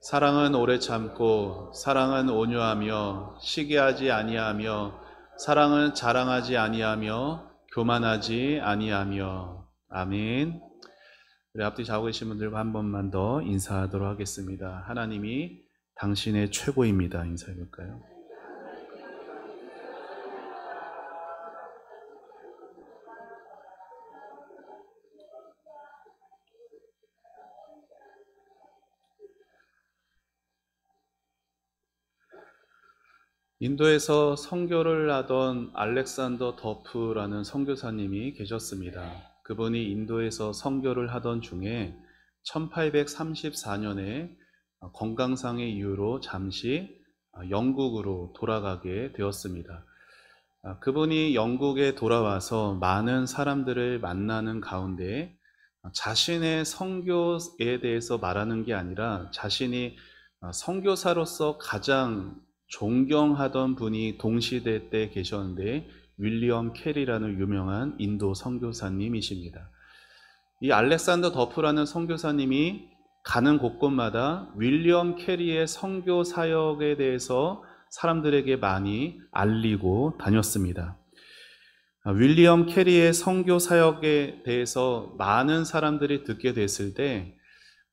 사랑은 오래 참고 사랑은 온유하며 시기하지 아니하며 사랑은 자랑하지 아니하며 교만하지 아니하며. 아멘. 우리 앞뒤 자고 계신 분들과 한 번만 더 인사하도록 하겠습니다. 하나님이 당신의 최고입니다. 인사해 볼까요? 인도에서 선교를 하던 알렉산더 더프라는 선교사님이 계셨습니다. 그분이 인도에서 선교를 하던 중에 1834년에 건강상의 이유로 잠시 영국으로 돌아가게 되었습니다. 그분이 영국에 돌아와서 많은 사람들을 만나는 가운데 자신의 선교에 대해서 말하는 게 아니라 자신이 선교사로서 가장 존경하던 분이 동시대 때 계셨는데 윌리엄 캐리라는 유명한 인도 선교사님이십니다. 이 알렉산더 더프라는 선교사님이 가는 곳곳마다 윌리엄 캐리의 선교 사역에 대해서 사람들에게 많이 알리고 다녔습니다. 윌리엄 캐리의 선교 사역에 대해서 많은 사람들이 듣게 됐을 때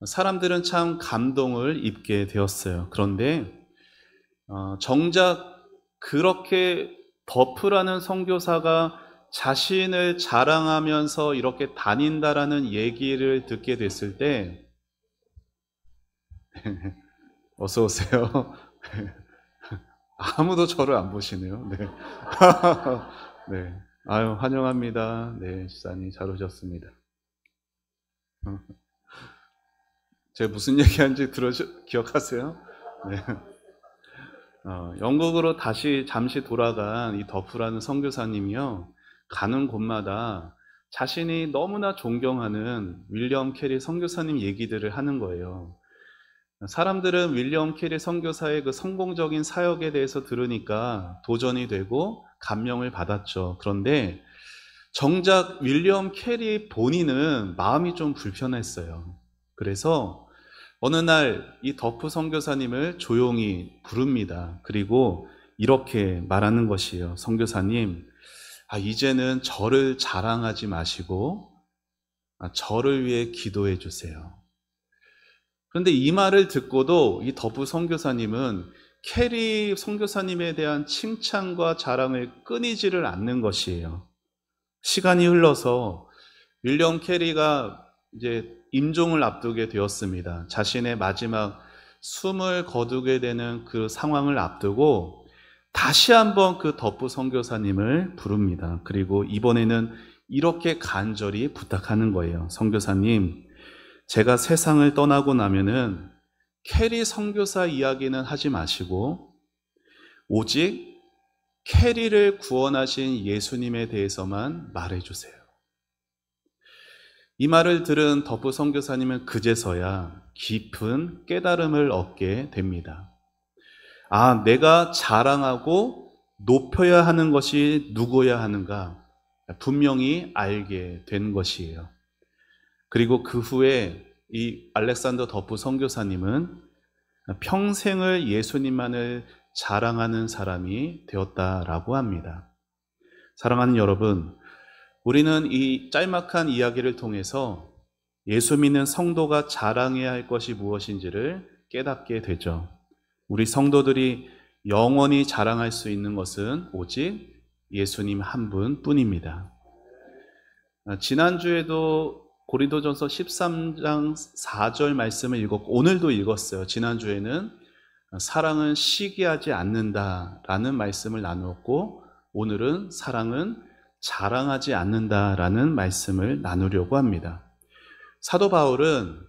사람들은 참 감동을 입게 되었어요. 그런데 정작 그렇게 더프라는 선교사가 자신을 자랑하면서 이렇게 다닌다라는 얘기를 듣게 됐을 때 어서 오세요. 아무도 저를 안 보시네요. 네. 네. 아유, 환영합니다. 네, 집사님 잘 오셨습니다. 제가 무슨 얘기하는지 기억하세요? 네. 영국으로 다시 잠시 돌아간 이 더프라는 선교사님이요, 가는 곳마다 자신이 너무나 존경하는 윌리엄 캐리 선교사님 얘기들을 하는 거예요. 사람들은 윌리엄 캐리 선교사의 그 성공적인 사역에 대해서 들으니까 도전이 되고 감명을 받았죠. 그런데 정작 윌리엄 캐리 본인은 마음이 좀 불편했어요. 그래서 어느 날 이 더프 선교사님을 조용히 부릅니다. 그리고 이렇게 말하는 것이에요. 선교사님, 이제는 저를 자랑하지 마시고 저를 위해 기도해 주세요. 그런데 이 말을 듣고도 이 더프 선교사님은 캐리 선교사님에 대한 칭찬과 자랑을 끊이지를 않는 것이에요. 시간이 흘러서 윌리엄 캐리가 이제 임종을 앞두게 되었습니다. 자신의 마지막 숨을 거두게 되는 그 상황을 앞두고 다시 한번 그 더프 선교사님을 부릅니다. 그리고 이번에는 이렇게 간절히 부탁하는 거예요. 선교사님, 제가 세상을 떠나고 나면은 캐리 선교사 이야기는 하지 마시고 오직 캐리를 구원하신 예수님에 대해서만 말해주세요. 이 말을 들은 더프 선교사님은 그제서야 깊은 깨달음을 얻게 됩니다. 내가 자랑하고 높여야 하는 것이 누구야 하는가 분명히 알게 된 것이에요. 그리고 그 후에 이 알렉산더 더프 선교사님은 평생을 예수님만을 자랑하는 사람이 되었다라고 합니다. 사랑하는 여러분, 우리는 이 짤막한 이야기를 통해서 예수 믿는 성도가 자랑해야 할 것이 무엇인지를 깨닫게 되죠. 우리 성도들이 영원히 자랑할 수 있는 것은 오직 예수님 한 분뿐입니다. 지난주에도 고린도전서 13장 4절 말씀을 읽었고 오늘도 읽었어요. 지난주에는 사랑은 시기하지 않는다라는 말씀을 나누었고 오늘은 사랑은 자랑하지 않는다라는 말씀을 나누려고 합니다. 사도 바울은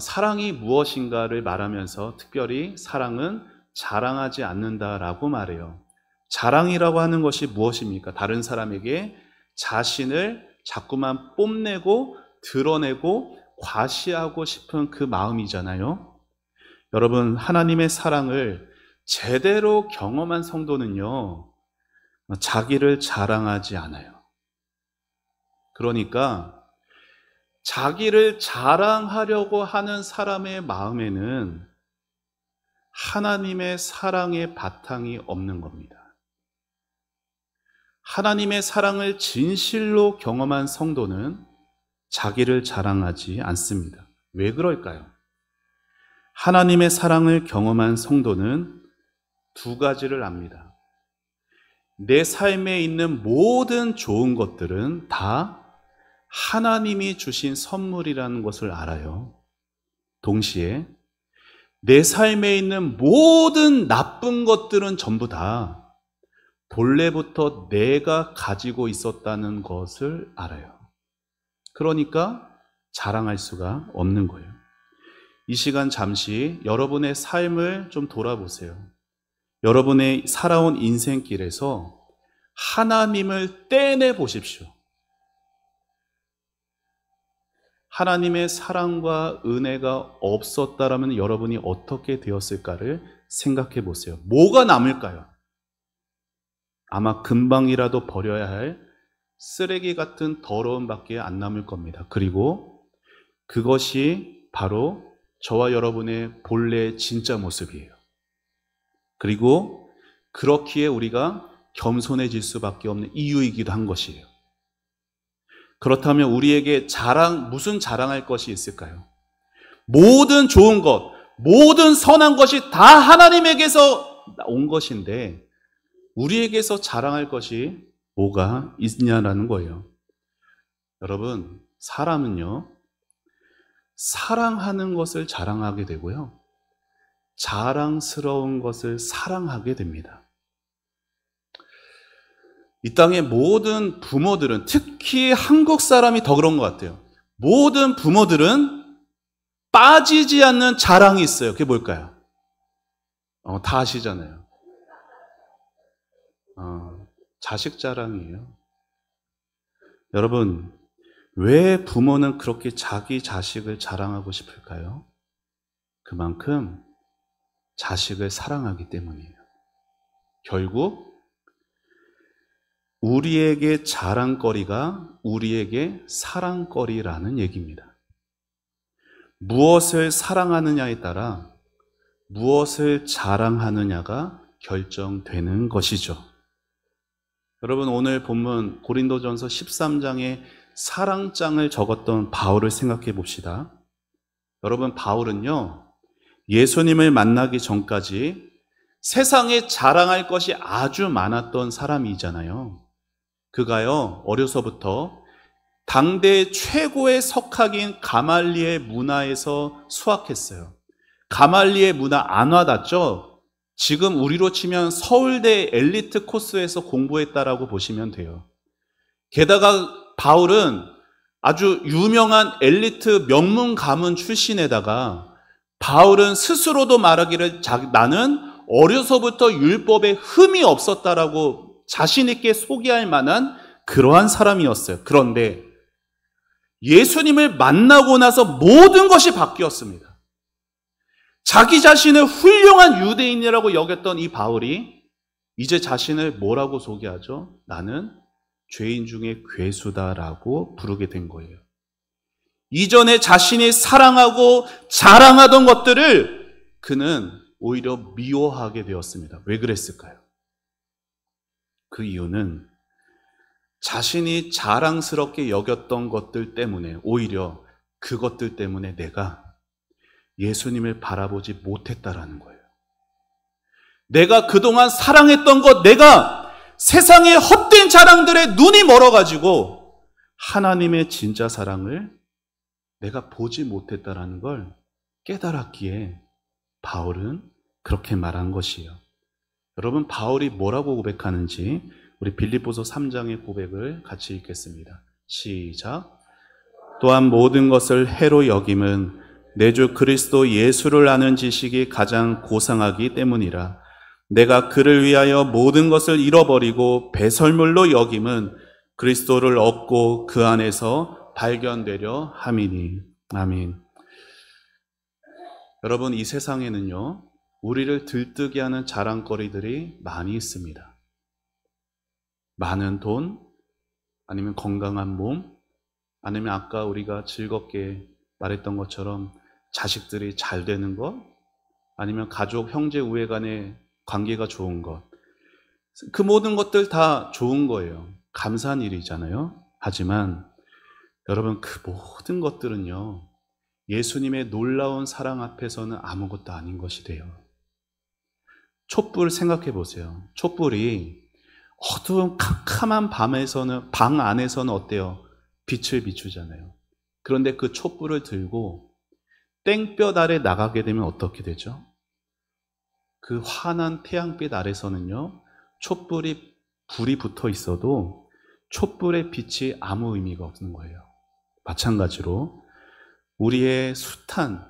사랑이 무엇인가를 말하면서 특별히 사랑은 자랑하지 않는다라고 말해요. 자랑이라고 하는 것이 무엇입니까? 다른 사람에게 자신을 자꾸만 뽐내고 드러내고 과시하고 싶은 그 마음이잖아요. 여러분, 하나님의 사랑을 제대로 경험한 성도는요, 자기를 자랑하지 않아요. 그러니까 자기를 자랑하려고 하는 사람의 마음에는 하나님의 사랑의 바탕이 없는 겁니다. 하나님의 사랑을 진실로 경험한 성도는 자기를 자랑하지 않습니다. 왜 그럴까요? 하나님의 사랑을 경험한 성도는 두 가지를 압니다. 내 삶에 있는 모든 좋은 것들은 다 하나님이 주신 선물이라는 것을 알아요. 동시에 내 삶에 있는 모든 나쁜 것들은 전부 다 본래부터 내가 가지고 있었다는 것을 알아요. 그러니까 자랑할 수가 없는 거예요. 이 시간 잠시 여러분의 삶을 좀 돌아보세요. 여러분의 살아온 인생길에서 하나님을 떼내 보십시오. 하나님의 사랑과 은혜가 없었다라면 여러분이 어떻게 되었을까를 생각해 보세요. 뭐가 남을까요? 아마 금방이라도 버려야 할 쓰레기 같은 더러움밖에 안 남을 겁니다. 그리고 그것이 바로 저와 여러분의 본래의 진짜 모습이에요. 그리고 그렇기에 우리가 겸손해질 수밖에 없는 이유이기도 한 것이에요. 그렇다면 우리에게 무슨 자랑할 것이 있을까요? 모든 좋은 것, 모든 선한 것이 다 하나님에게서 온 것인데 우리에게서 자랑할 것이 뭐가 있냐라는 거예요. 여러분, 사람은요, 사랑하는 것을 자랑하게 되고요, 자랑스러운 것을 사랑하게 됩니다. 이 땅의 모든 부모들은, 특히 한국 사람이 더 그런 것 같아요. 모든 부모들은 빠지지 않는 자랑이 있어요. 그게 뭘까요? 다 아시잖아요. 자식 자랑이에요. 여러분, 왜 부모는 그렇게 자기 자식을 자랑하고 싶을까요? 그만큼 자식을 사랑하기 때문이에요. 결국 우리에게 자랑거리가 우리에게 사랑거리라는 얘기입니다. 무엇을 사랑하느냐에 따라 무엇을 자랑하느냐가 결정되는 것이죠. 여러분, 오늘 본문 고린도전서 13장에 사랑장을 적었던 바울을 생각해 봅시다. 여러분, 바울은요, 예수님을 만나기 전까지 세상에 자랑할 것이 아주 많았던 사람이잖아요. 그가요, 어려서부터 당대 최고의 석학인 가말리엘 문화에서 수학했어요. 가말리엘 문화 안 와닿죠? 지금 우리로 치면 서울대 엘리트 코스에서 공부했다라고 보시면 돼요. 게다가 바울은 아주 유명한 엘리트 명문 가문 출신에다가 바울은 스스로도 말하기를 나는 어려서부터 율법에 흠이 없었다라고 자신 있게 소개할 만한 그러한 사람이었어요. 그런데 예수님을 만나고 나서 모든 것이 바뀌었습니다. 자기 자신을 훌륭한 유대인이라고 여겼던 이 바울이 이제 자신을 뭐라고 소개하죠? 나는 죄인 중에 괴수다라고 부르게 된 거예요. 이전에 자신이 사랑하고 자랑하던 것들을 그는 오히려 미워하게 되었습니다. 왜 그랬을까요? 그 이유는 자신이 자랑스럽게 여겼던 것들 때문에, 오히려 그것들 때문에 내가 예수님을 바라보지 못했다라는 거예요. 내가 그동안 사랑했던 것, 내가 세상의 헛된 자랑들에 눈이 멀어가지고 하나님의 진짜 사랑을 내가 보지 못했다라는 걸 깨달았기에 바울은 그렇게 말한 것이에요. 여러분, 바울이 뭐라고 고백하는지 우리 빌립보서 3장의 고백을 같이 읽겠습니다. 시작. 또한 모든 것을 해로 여김은 내 주 그리스도 예수를 아는 지식이 가장 고상하기 때문이라. 내가 그를 위하여 모든 것을 잃어버리고 배설물로 여김은 그리스도를 얻고 그 안에서 발견되려 함이니. 아멘. 여러분, 이 세상에는요, 우리를 들뜨게 하는 자랑거리들이 많이 있습니다. 많은 돈, 아니면 건강한 몸, 아니면 아까 우리가 즐겁게 말했던 것처럼 자식들이 잘 되는 것, 아니면 가족, 형제, 우애 간의 관계가 좋은 것, 그 모든 것들 다 좋은 거예요. 감사한 일이잖아요. 하지만 여러분, 그 모든 것들은요, 예수님의 놀라운 사랑 앞에서는 아무것도 아닌 것이 돼요. 촛불 생각해 보세요. 촛불이 어두운 캄캄한 밤에서는, 방 안에서는 어때요? 빛을 비추잖아요. 그런데 그 촛불을 들고 땡볕 아래 나가게 되면 어떻게 되죠? 그 환한 태양빛 아래서는요, 불이 붙어 있어도 촛불의 빛이 아무 의미가 없는 거예요. 마찬가지로 우리의 숱한,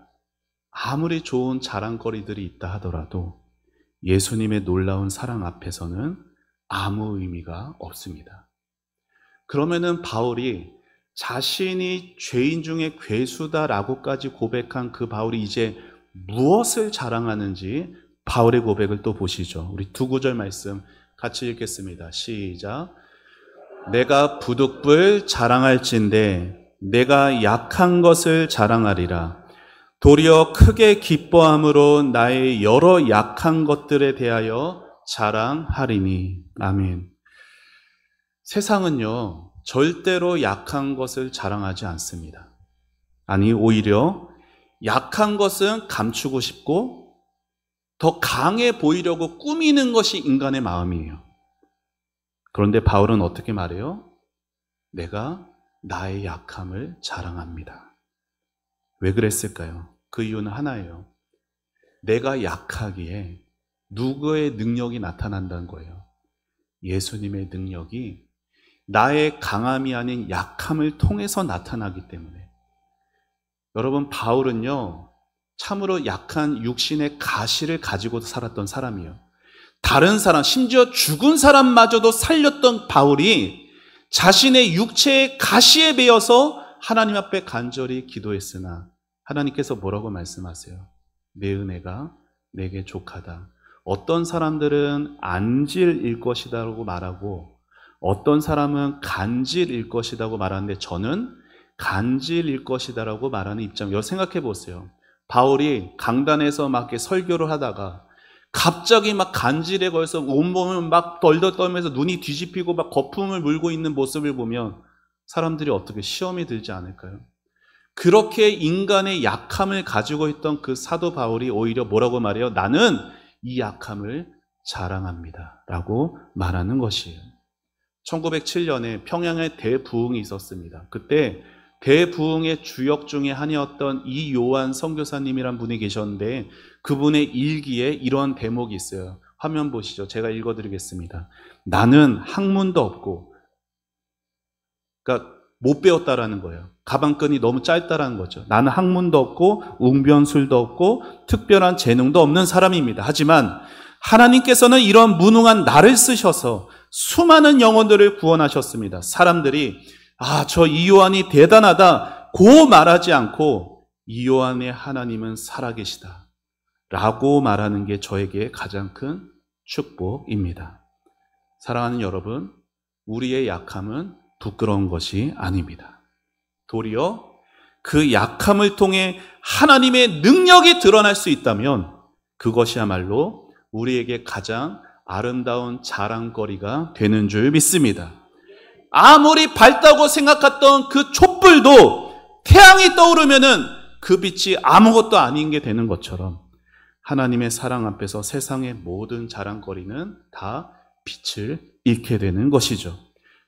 아무리 좋은 자랑거리들이 있다 하더라도 예수님의 놀라운 사랑 앞에서는 아무 의미가 없습니다. 그러면은 바울이 자신이 죄인 중에 괴수다라고까지 고백한 그 바울이 이제 무엇을 자랑하는지 바울의 고백을 또 보시죠. 우리 두 구절 말씀 같이 읽겠습니다. 시작. 내가 부득불 자랑할진대 내가 약한 것을 자랑하리라. 도리어 크게 기뻐함으로 나의 여러 약한 것들에 대하여 자랑하리니. 아멘. 세상은요, 절대로 약한 것을 자랑하지 않습니다. 아니, 오히려 약한 것은 감추고 싶고 더 강해 보이려고 꾸미는 것이 인간의 마음이에요. 그런데 바울은 어떻게 말해요? 내가 나의 약함을 자랑합니다. 왜 그랬을까요? 그 이유는 하나예요. 내가 약하기에 누구의 능력이 나타난다는 거예요. 예수님의 능력이 나의 강함이 아닌 약함을 통해서 나타나기 때문에. 여러분, 바울은요, 참으로 약한 육신의 가시를 가지고 살았던 사람이에요. 다른 사람, 심지어 죽은 사람마저도 살렸던 바울이 자신의 육체의 가시에 베어서 하나님 앞에 간절히 기도했으나 하나님께서 뭐라고 말씀하세요? 내 은혜가 내게 족하다. 어떤 사람들은 안질일 것이다라고 말하고 어떤 사람은 간질일 것이라고 말하는데 저는 간질일 것이다라고 말하는 입장이에요. 생각해 보세요. 바울이 강단에서 막 이렇게 설교를 하다가 갑자기 막 간질에 걸려서 온몸을 막 덜덜 떨면서 눈이 뒤집히고 막 거품을 물고 있는 모습을 보면 사람들이 어떻게 시험이 들지 않을까요? 그렇게 인간의 약함을 가지고 있던 그 사도 바울이 오히려 뭐라고 말해요? 나는 이 약함을 자랑합니다 라고 말하는 것이에요. 1907년에 평양에 대부흥이 있었습니다. 그때 대부흥의 주역 중에 하나였던 이요한 선교사님이란 분이 계셨는데 그분의 일기에 이런 대목이 있어요. 화면 보시죠. 제가 읽어드리겠습니다. 나는 학문도 없고, 그러니까 못 배웠다라는 거예요. 가방끈이 너무 짧다라는 거죠. 나는 학문도 없고 웅변술도 없고 특별한 재능도 없는 사람입니다. 하지만 하나님께서는 이런 무능한 나를 쓰셔서 수많은 영혼들을 구원하셨습니다. 사람들이 저 이요한이 대단하다 고 말하지 않고 이요한의 하나님은 살아계시다 라고 말하는 게 저에게 가장 큰 축복입니다. 사랑하는 여러분, 우리의 약함은 부끄러운 것이 아닙니다. 도리어 그 약함을 통해 하나님의 능력이 드러날 수 있다면 그것이야말로 우리에게 가장 아름다운 자랑거리가 되는 줄 믿습니다. 아무리 밝다고 생각했던 그 촛불도 태양이 떠오르면은 그 빛이 아무것도 아닌 게 되는 것처럼 하나님의 사랑 앞에서 세상의 모든 자랑거리는 다 빛을 잃게 되는 것이죠.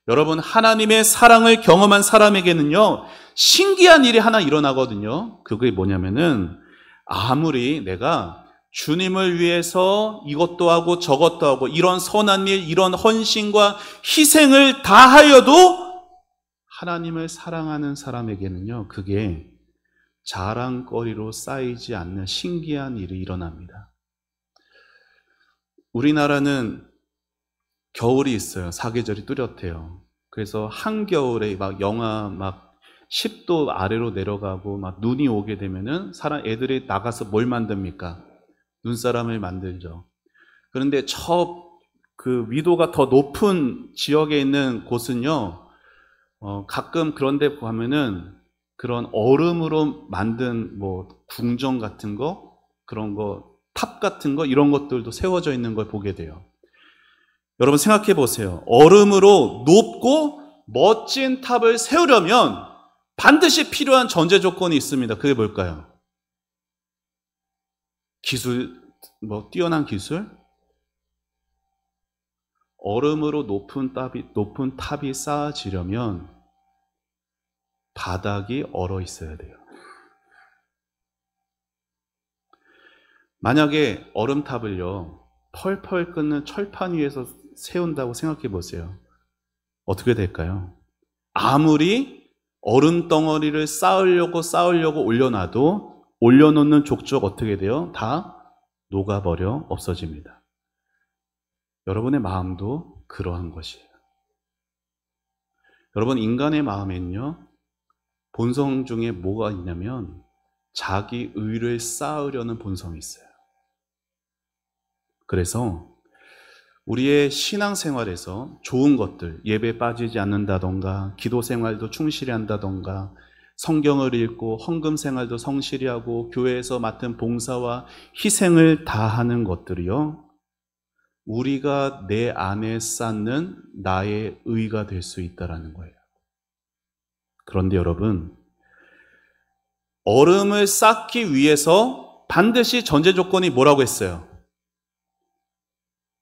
여러분, 하나님의 사랑을 경험한 사람에게는요, 신기한 일이 하나 일어나거든요. 그게 뭐냐면은 아무리 내가 주님을 위해서 이것도 하고 저것도 하고 이런 선한 일, 이런 헌신과 희생을 다하여도 하나님을 사랑하는 사람에게는요, 그게 자랑거리로 쌓이지 않는 신기한 일이 일어납니다. 우리나라는 겨울이 있어요. 사계절이 뚜렷해요. 그래서 한겨울에 막 영하 막 10도 아래로 내려가고 막 눈이 오게 되면은 애들이 나가서 뭘 만듭니까? 눈사람을 만들죠. 그런데 그 위도가 더 높은 지역에 있는 곳은요, 가끔 그런 데 가면은 그런 얼음으로 만든 뭐 궁정 같은 거, 그런 거, 탑 같은 거, 이런 것들도 세워져 있는 걸 보게 돼요. 여러분 생각해 보세요. 얼음으로 높고 멋진 탑을 세우려면 반드시 필요한 전제 조건이 있습니다. 그게 뭘까요? 기술, 뛰어난 기술? 얼음으로 높은 탑이 쌓아지려면 바닥이 얼어 있어야 돼요. 만약에 얼음탑을요, 펄펄 끓는 철판 위에서 세운다고 생각해 보세요. 어떻게 될까요? 아무리 얼음 덩어리를 쌓으려고 올려놔도 올려놓는 족족 어떻게 돼요? 다 녹아버려 없어집니다. 여러분의 마음도 그러한 것이에요. 여러분, 인간의 마음에는요, 본성 중에 뭐가 있냐면 자기 의를 쌓으려는 본성이 있어요. 그래서 우리의 신앙생활에서 좋은 것들, 예배 빠지지 않는다던가, 기도 생활도 충실히 한다던가, 성경을 읽고 헌금 생활도 성실히 하고, 교회에서 맡은 봉사와 희생을 다하는 것들이요, 우리가 내 안에 쌓는 나의 의가 될 수 있다라는 거예요. 그런데 여러분, 얼음을 쌓기 위해서 반드시 전제 조건이 뭐라고 했어요?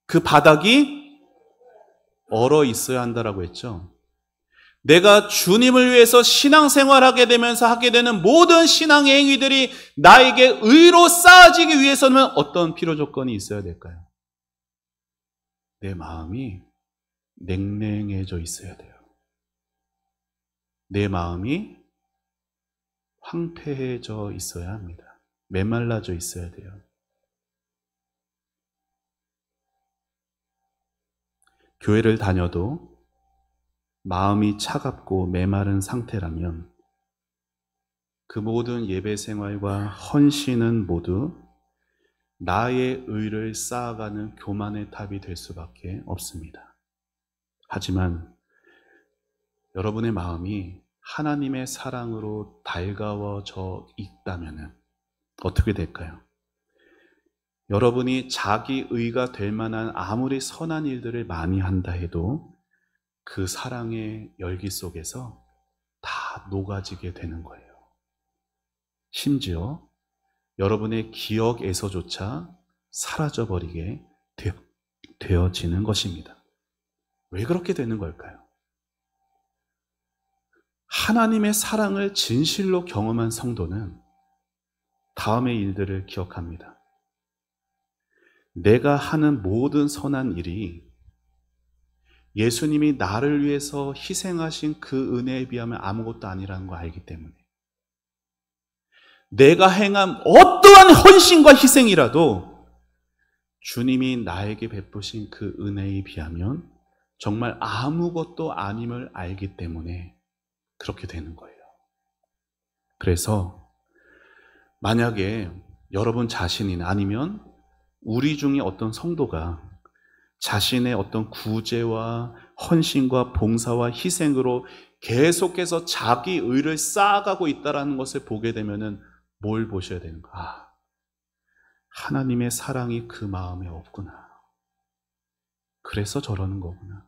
그 바닥이 얼어 있어야 한다라고 했죠. 내가 주님을 위해서 신앙생활하게 되면서 하게 되는 모든 신앙의 행위들이 나에게 의로 쌓아지기 위해서는 어떤 필요 조건이 있어야 될까요? 내 마음이 냉랭해져 있어야 돼요. 내 마음이 황폐해져 있어야 합니다. 메말라져 있어야 돼요. 교회를 다녀도 마음이 차갑고 메마른 상태라면 그 모든 예배 생활과 헌신은 모두 나의 의를 쌓아가는 교만의 탑이 될 수밖에 없습니다. 하지만 여러분의 마음이 하나님의 사랑으로 달가워져 있다면 어떻게 될까요? 여러분이 자기 의가 될 만한 아무리 선한 일들을 많이 한다 해도 그 사랑의 열기 속에서 다 녹아지게 되는 거예요. 심지어 여러분의 기억에서조차 사라져버리게 되어지는 것입니다. 왜 그렇게 되는 걸까요? 하나님의 사랑을 진실로 경험한 성도는 다음의 일들을 기억합니다. 내가 하는 모든 선한 일이 예수님이 나를 위해서 희생하신 그 은혜에 비하면 아무것도 아니라는 걸 알기 때문에 내가 행한 어떠한 헌신과 희생이라도 주님이 나에게 베푸신 그 은혜에 비하면 정말 아무것도 아님을 알기 때문에 그렇게 되는 거예요. 그래서 만약에 여러분 자신이나 아니면 우리 중에 어떤 성도가 자신의 어떤 구제와 헌신과 봉사와 희생으로 계속해서 자기 의를 쌓아가고 있다는 것을 보게 되면은 뭘 보셔야 되는가? 하나님의 사랑이 그 마음에 없구나. 그래서 저러는 거구나.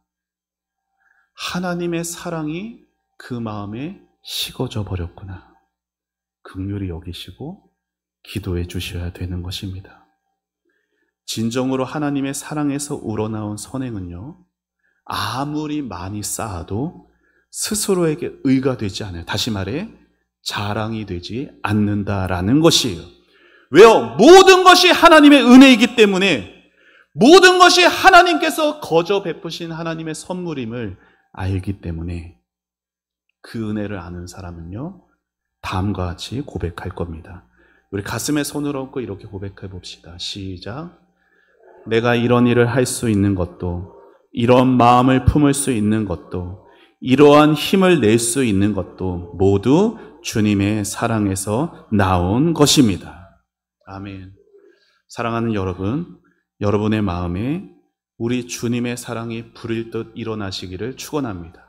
하나님의 사랑이 그 마음에 식어져 버렸구나. 긍휼히 여기시고 기도해 주셔야 되는 것입니다. 진정으로 하나님의 사랑에서 우러나온 선행은요, 아무리 많이 쌓아도 스스로에게 의가 되지 않아요. 다시 말해 자랑이 되지 않는다라는 것이에요. 왜요? 모든 것이 하나님의 은혜이기 때문에, 모든 것이 하나님께서 거저 베푸신 하나님의 선물임을 알기 때문에 그 은혜를 아는 사람은요, 다음과 같이 고백할 겁니다. 우리 가슴에 손을 얹고 이렇게 고백해 봅시다. 시작. 내가 이런 일을 할 수 있는 것도, 이런 마음을 품을 수 있는 것도, 이러한 힘을 낼 수 있는 것도 모두 주님의 사랑에서 나온 것입니다. 아멘. 사랑하는 여러분, 여러분의 마음에 우리 주님의 사랑이 불일 듯 일어나시기를 축원합니다.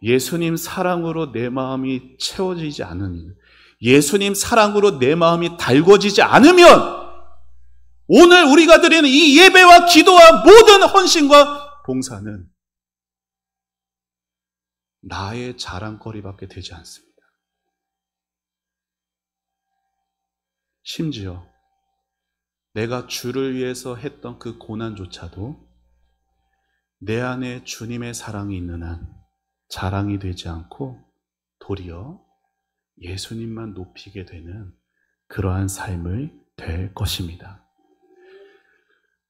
예수님 사랑으로 내 마음이 채워지지 않으면, 예수님 사랑으로 내 마음이 달궈지지 않으면 오늘 우리가 드리는 이 예배와 기도와 모든 헌신과 봉사는 나의 자랑거리밖에 되지 않습니다. 심지어 내가 주를 위해서 했던 그 고난조차도 내 안에 주님의 사랑이 있는 한 자랑이 되지 않고 도리어 예수님만 높이게 되는 그러한 삶을 될 것입니다.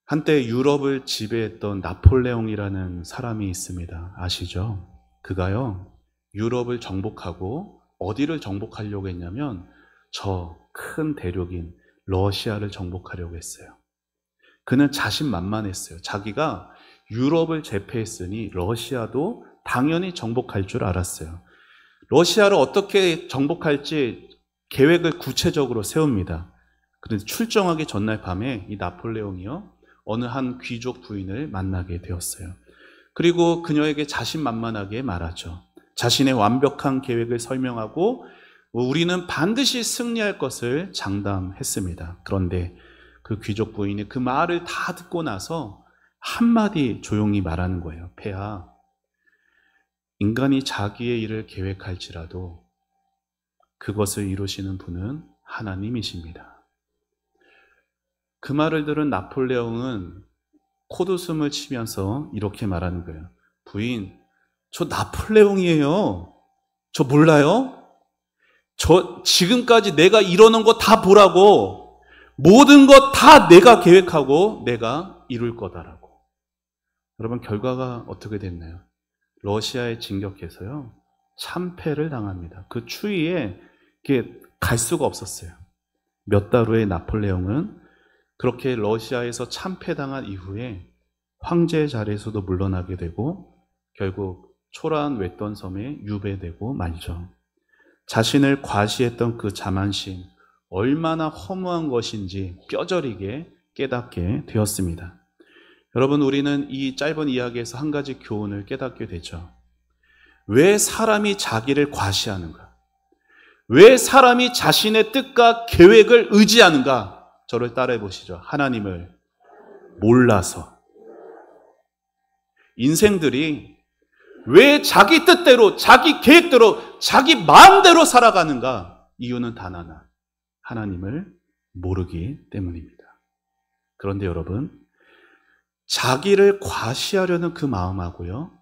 한때 유럽을 지배했던 나폴레옹이라는 사람이 있습니다. 아시죠? 그가요, 유럽을 정복하고 어디를 정복하려고 했냐면 저 큰 대륙인 러시아를 정복하려고 했어요. 그는 자신만만했어요. 자기가 유럽을 제패했으니 러시아도 당연히 정복할 줄 알았어요. 러시아를 어떻게 정복할지 계획을 구체적으로 세웁니다. 그런데 출정하기 전날 밤에 이 나폴레옹이요, 어느 한 귀족 부인을 만나게 되었어요. 그리고 그녀에게 자신만만하게 말하죠. 자신의 완벽한 계획을 설명하고 우리는 반드시 승리할 것을 장담했습니다. 그런데 그 귀족 부인이 그 말을 다 듣고 나서 한마디 조용히 말하는 거예요. 폐하, 인간이 자기의 일을 계획할지라도 그것을 이루시는 분은 하나님이십니다. 그 말을 들은 나폴레옹은 콧웃음을 치면서 이렇게 말하는 거예요. 부인, 저 나폴레옹이에요. 저 몰라요? 저 지금까지 내가 이러는 거 다 보라고. 모든 것 다 내가 계획하고 내가 이룰 거다라고. 여러분, 결과가 어떻게 됐나요? 러시아에 진격해서요, 참패를 당합니다. 그 추위에 갈 수가 없었어요. 몇 달 후에 나폴레옹은 그렇게 러시아에서 참패당한 이후에 황제의 자리에서도 물러나게 되고 결국 초라한 외던 섬에 유배되고 말죠. 자신을 과시했던 그 자만심, 얼마나 허무한 것인지 뼈저리게 깨닫게 되었습니다. 여러분, 우리는 이 짧은 이야기에서 한 가지 교훈을 깨닫게 되죠. 왜 사람이 자기를 과시하는가? 왜 사람이 자신의 뜻과 계획을 의지하는가? 저를 따라해 보시죠. 하나님을 몰라서. 인생들이 왜 자기 뜻대로, 자기 계획대로, 자기 마음대로 살아가는가? 이유는 단 하나. 하나님을 모르기 때문입니다. 그런데 여러분, 자기를 과시하려는 그 마음하고요,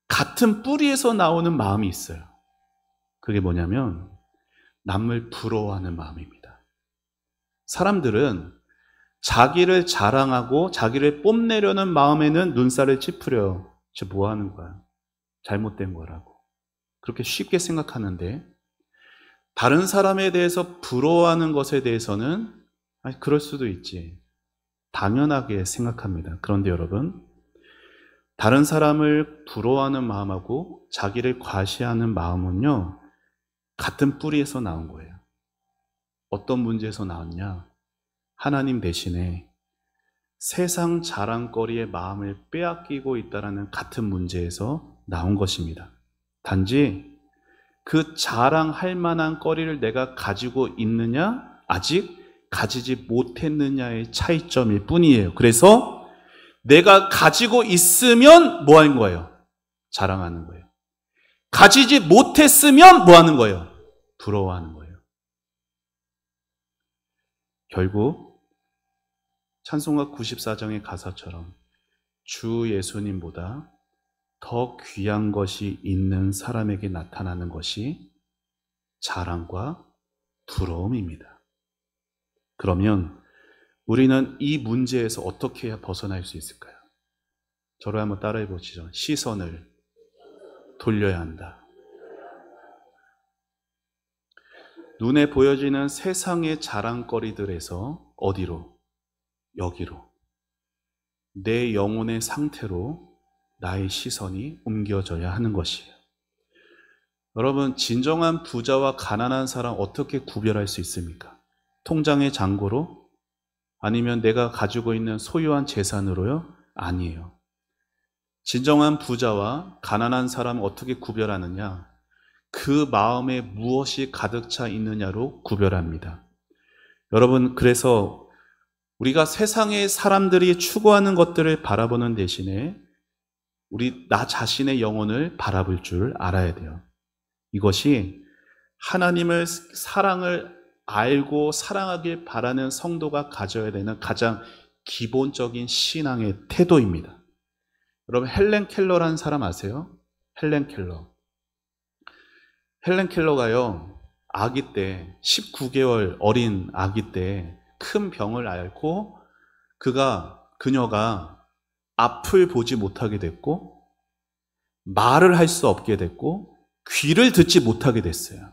같은 뿌리에서 나오는 마음이 있어요. 그게 뭐냐면 남을 부러워하는 마음입니다. 사람들은 자기를 자랑하고 자기를 뽐내려는 마음에는 눈살을 찌푸려요. 저 뭐 하는 거야? 잘못된 거라고. 그렇게 쉽게 생각하는데 다른 사람에 대해서 부러워하는 것에 대해서는 아니, 그럴 수도 있지. 당연하게 생각합니다. 그런데 여러분, 다른 사람을 부러워하는 마음하고 자기를 과시하는 마음은요, 같은 뿌리에서 나온 거예요. 어떤 문제에서 나왔냐? 하나님 대신에 세상 자랑거리의 마음을 빼앗기고 있다는 같은 문제에서 나온 것입니다. 단지 그 자랑할 만한 거리를 내가 가지고 있느냐, 아직 가지지 못했느냐의 차이점일 뿐이에요. 그래서 내가 가지고 있으면 뭐 하는 거예요? 자랑하는 거예요. 가지지 못했으면 뭐 하는 거예요? 부러워하는 거예요. 결국 찬송가 94장의 가사처럼 주 예수님보다 더 귀한 것이 있는 사람에게 나타나는 것이 자랑과 부러움입니다. 그러면 우리는 이 문제에서 어떻게 해야 벗어날 수 있을까요? 저를 한번 따라해 보시죠. 시선을 돌려야 한다. 눈에 보여지는 세상의 자랑거리들에서 어디로? 여기로. 내 영혼의 상태로 나의 시선이 옮겨져야 하는 것이에요. 여러분, 진정한 부자와 가난한 사람 어떻게 구별할 수 있습니까? 통장의 잔고로? 아니면 내가 가지고 있는 소유한 재산으로요? 아니에요. 진정한 부자와 가난한 사람을 어떻게 구별하느냐? 그 마음에 무엇이 가득 차 있느냐로 구별합니다. 여러분, 그래서 우리가 세상의 사람들이 추구하는 것들을 바라보는 대신에 나 자신의 영혼을 바라볼 줄 알아야 돼요. 이것이 하나님을 사랑을 알고 사랑하길 바라는 성도가 가져야 되는 가장 기본적인 신앙의 태도입니다. 여러분, 헬렌 켈러라는 사람 아세요? 헬렌 켈러. 헬렌 켈러가요, 아기 때, 19개월 어린 아기 때 큰 병을 앓고 그녀가 앞을 보지 못하게 됐고, 말을 할 수 없게 됐고, 귀를 듣지 못하게 됐어요.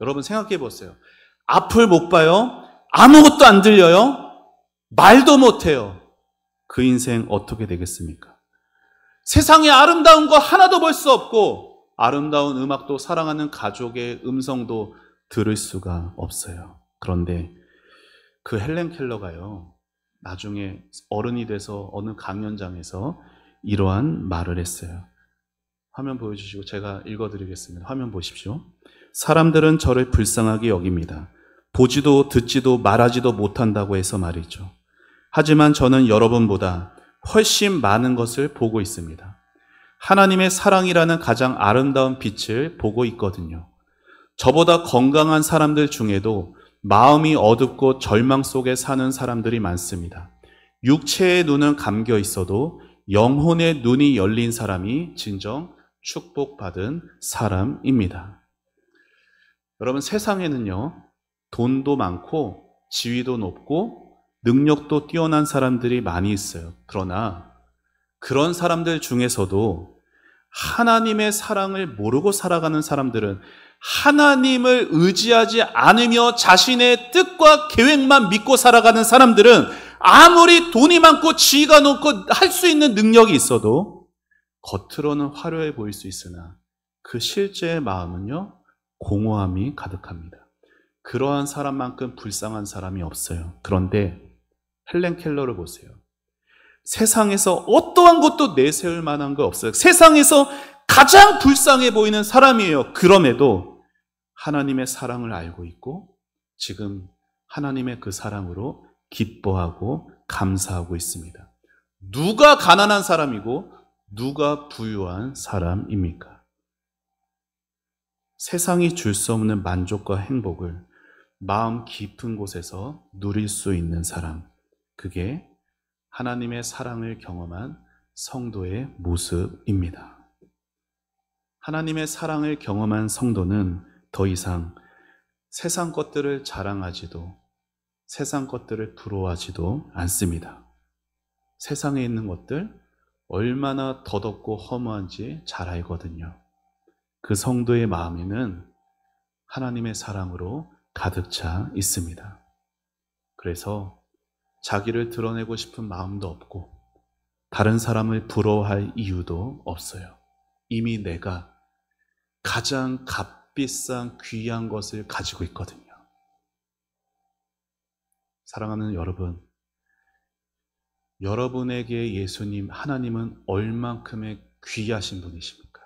여러분 생각해 보세요. 앞을 못 봐요. 아무것도 안 들려요. 말도 못해요. 그 인생 어떻게 되겠습니까? 세상에 아름다운 거 하나도 볼 수 없고, 아름다운 음악도 사랑하는 가족의 음성도 들을 수가 없어요. 그런데 그 헬렌 켈러가요, 나중에 어른이 돼서 어느 강연장에서 이러한 말을 했어요. 화면 보여주시고 제가 읽어드리겠습니다. 화면 보십시오. 사람들은 저를 불쌍하게 여깁니다. 보지도 듣지도 말하지도 못한다고 해서 말이죠. 하지만 저는 여러분보다 훨씬 많은 것을 보고 있습니다. 하나님의 사랑이라는 가장 아름다운 빛을 보고 있거든요. 저보다 건강한 사람들 중에도 마음이 어둡고 절망 속에 사는 사람들이 많습니다. 육체의 눈은 감겨 있어도 영혼의 눈이 열린 사람이 진정 축복받은 사람입니다. 여러분, 세상에는요, 돈도 많고 지위도 높고 능력도 뛰어난 사람들이 많이 있어요. 그러나 그런 사람들 중에서도 하나님의 사랑을 모르고 살아가는 사람들은, 하나님을 의지하지 않으며 자신의 뜻과 계획만 믿고 살아가는 사람들은 아무리 돈이 많고 지위가 높고 할 수 있는 능력이 있어도 겉으로는 화려해 보일 수 있으나 그 실제의 마음은요, 공허함이 가득합니다. 그러한 사람만큼 불쌍한 사람이 없어요. 그런데 헬렌 켈러를 보세요. 세상에서 어떠한 것도 내세울 만한 거 없어요. 세상에서 가장 불쌍해 보이는 사람이에요. 그럼에도 하나님의 사랑을 알고 있고 지금 하나님의 그 사랑으로 기뻐하고 감사하고 있습니다. 누가 가난한 사람이고 누가 부유한 사람입니까? 세상이 줄 수 없는 만족과 행복을 마음 깊은 곳에서 누릴 수 있는 사람, 그게 하나님의 사랑을 경험한 성도의 모습입니다. 하나님의 사랑을 경험한 성도는 더 이상 세상 것들을 자랑하지도 세상 것들을 부러워하지도 않습니다. 세상에 있는 것들 얼마나 더덥고 허무한지 잘 알거든요. 그 성도의 마음에는 하나님의 사랑으로 가득 차 있습니다. 그래서 자기를 드러내고 싶은 마음도 없고 다른 사람을 부러워할 이유도 없어요. 이미 내가 가장 값비싼 귀한 것을 가지고 있거든요. 사랑하는 여러분, 여러분에게 예수님, 하나님은 얼만큼의 귀하신 분이십니까?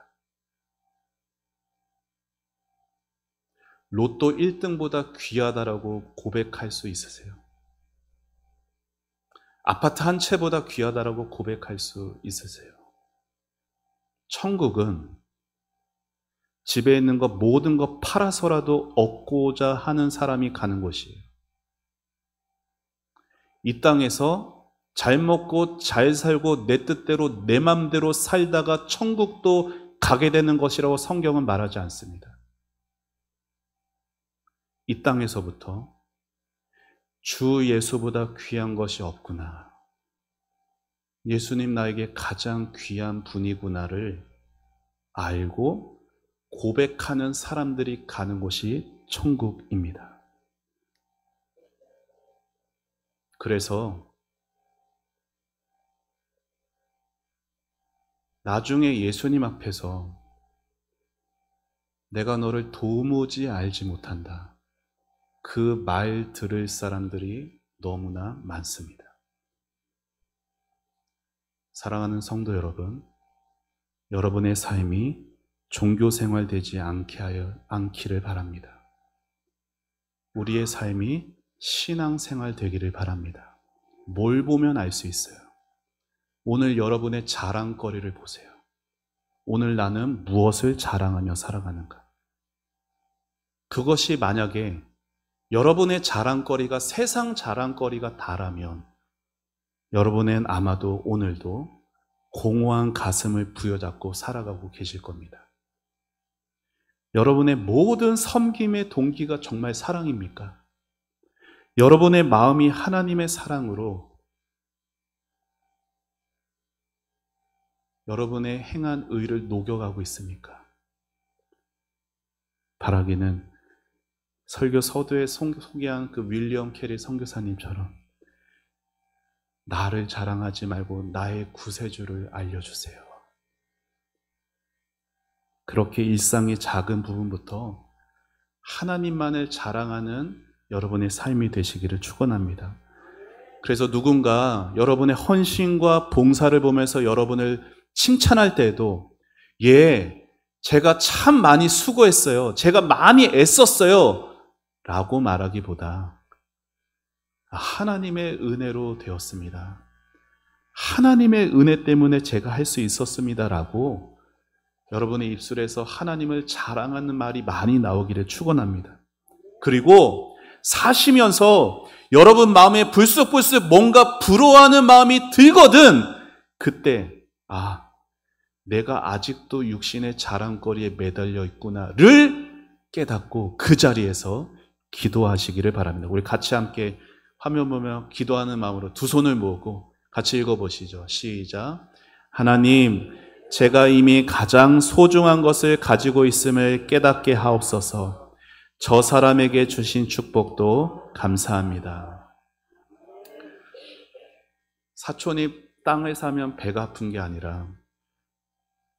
로또 1등보다 귀하다라고 고백할 수 있으세요? 아파트 한 채보다 귀하다라고 고백할 수 있으세요? 천국은 집에 있는 것 모든 것 팔아서라도 얻고자 하는 사람이 가는 곳이에요. 이 땅에서 잘 먹고 잘 살고 내 뜻대로 내 맘대로 살다가 천국도 가게 되는 것이라고 성경은 말하지 않습니다. 이 땅에서부터 주 예수보다 귀한 것이 없구나, 예수님 나에게 가장 귀한 분이구나를 알고 고백하는 사람들이 가는 곳이 천국입니다. 그래서 나중에 예수님 앞에서 내가 너를 도무지 알지 못한다, 그 말 들을 사람들이 너무나 많습니다. 사랑하는 성도 여러분, 여러분의 삶이 종교 생활 되지 않기를 바랍니다. 우리의 삶이 신앙 생활 되기를 바랍니다. 뭘 보면 알 수 있어요. 오늘 여러분의 자랑거리를 보세요. 오늘 나는 무엇을 자랑하며 살아가는가? 그것이 만약에 여러분의 자랑거리가 세상 자랑거리가 다라면 여러분은 아마도 오늘도 공허한 가슴을 부여잡고 살아가고 계실 겁니다. 여러분의 모든 섬김의 동기가 정말 사랑입니까? 여러분의 마음이 하나님의 사랑으로 여러분의 행한 의를 녹여가고 있습니까? 바라기는 설교 서두에 소개한 그 윌리엄 캐리 선교사님처럼 나를 자랑하지 말고 나의 구세주를 알려주세요. 그렇게 일상의 작은 부분부터 하나님만을 자랑하는 여러분의 삶이 되시기를 축원합니다. 그래서 누군가 여러분의 헌신과 봉사를 보면서 여러분을 칭찬할 때에도 제가 참 많이 수고했어요. 제가 많이 애썼어요. 라고 말하기보다 하나님의 은혜로 되었습니다. 하나님의 은혜 때문에 제가 할 수 있었습니다. 라고 여러분의 입술에서 하나님을 자랑하는 말이 많이 나오기를 축원합니다. 그리고 사시면서 여러분 마음에 불쑥불쑥 뭔가 부러워하는 마음이 들거든 그때 내가 아직도 육신의 자랑거리에 매달려 있구나를 깨닫고 그 자리에서 기도하시기를 바랍니다. 우리 같이 함께 화면 보며 기도하는 마음으로 두 손을 모으고 같이 읽어보시죠. 시작. 하나님, 제가 이미 가장 소중한 것을 가지고 있음을 깨닫게 하옵소서. 저 사람에게 주신 축복도 감사합니다. 사촌이 땅을 사면 배가 아픈 게 아니라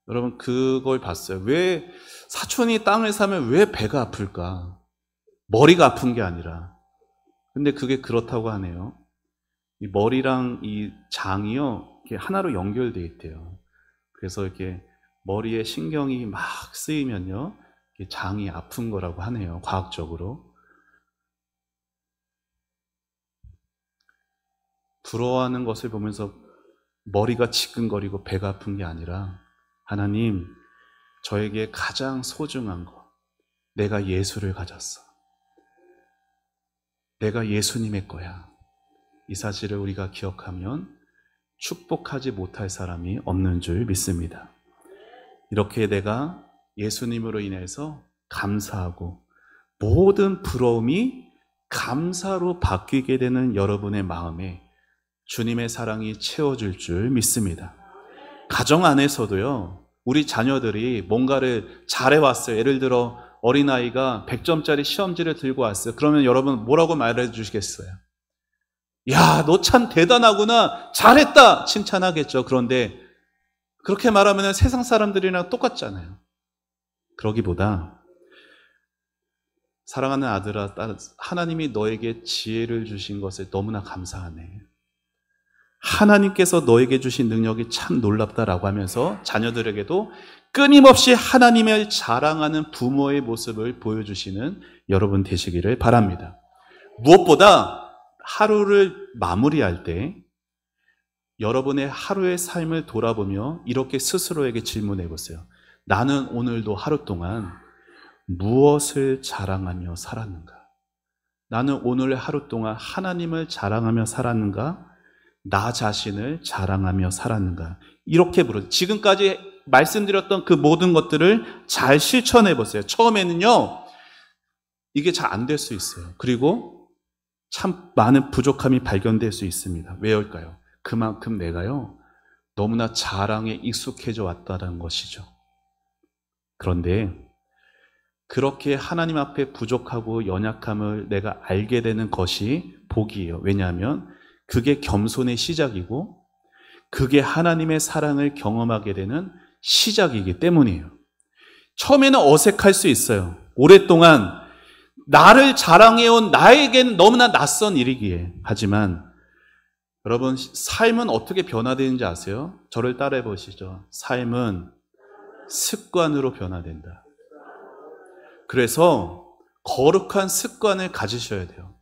여러분 그걸 봤어요. 왜 사촌이 땅을 사면 왜 배가 아플까? 머리가 아픈 게 아니라. 근데 그게 그렇다고 하네요. 이 머리랑 이 장이요, 이렇게 하나로 연결되어 있대요. 그래서 이렇게 머리에 신경이 막 쓰이면요, 장이 아픈 거라고 하네요, 과학적으로. 부러워하는 것을 보면서 머리가 지끈거리고 배가 아픈 게 아니라 하나님, 저에게 가장 소중한 것, 내가 예수를 가졌어. 내가 예수님의 거야. 이 사실을 우리가 기억하면 축복하지 못할 사람이 없는 줄 믿습니다. 이렇게 내가 예수님으로 인해서 감사하고 모든 부러움이 감사로 바뀌게 되는 여러분의 마음에 주님의 사랑이 채워줄 줄 믿습니다. 가정 안에서도요, 우리 자녀들이 뭔가를 잘해왔어요. 예를 들어 어린아이가 100점짜리 시험지를 들고 왔어요. 그러면 여러분 뭐라고 말해 주시겠어요? 야, 너 참 대단하구나, 잘했다 칭찬하겠죠. 그런데 그렇게 말하면 세상 사람들이랑 똑같잖아요. 그러기보다 사랑하는 아들아, 하나님이 너에게 지혜를 주신 것을 너무나 감사하네. 하나님께서 너에게 주신 능력이 참 놀랍다라고 하면서 자녀들에게도 끊임없이 하나님을 자랑하는 부모의 모습을 보여주시는 여러분 되시기를 바랍니다. 무엇보다 하루를 마무리할 때 여러분의 하루의 삶을 돌아보며 이렇게 스스로에게 질문해 보세요. 나는 오늘도 하루 동안 무엇을 자랑하며 살았는가? 나는 오늘 하루 동안 하나님을 자랑하며 살았는가? 나 자신을 자랑하며 살았는가? 이렇게 지금까지 말씀드렸던 그 모든 것들을 잘 실천해 보세요. 처음에는요, 이게 잘 안 될 수 있어요. 그리고 참 많은 부족함이 발견될 수 있습니다. 왜일까요? 그만큼 내가요, 너무나 자랑에 익숙해져 왔다는 것이죠. 그런데 그렇게 하나님 앞에 부족하고 연약함을 내가 알게 되는 것이 복이에요. 왜냐하면 그게 겸손의 시작이고 그게 하나님의 사랑을 경험하게 되는 시작이기 때문이에요. 처음에는 어색할 수 있어요. 오랫동안 나를 자랑해온 나에겐 너무나 낯선 일이기에. 하지만 여러분, 삶은 어떻게 변화되는지 아세요? 저를 따라해 보시죠. 삶은 습관으로 변화된다. 그래서 거룩한 습관을 가지셔야 돼요.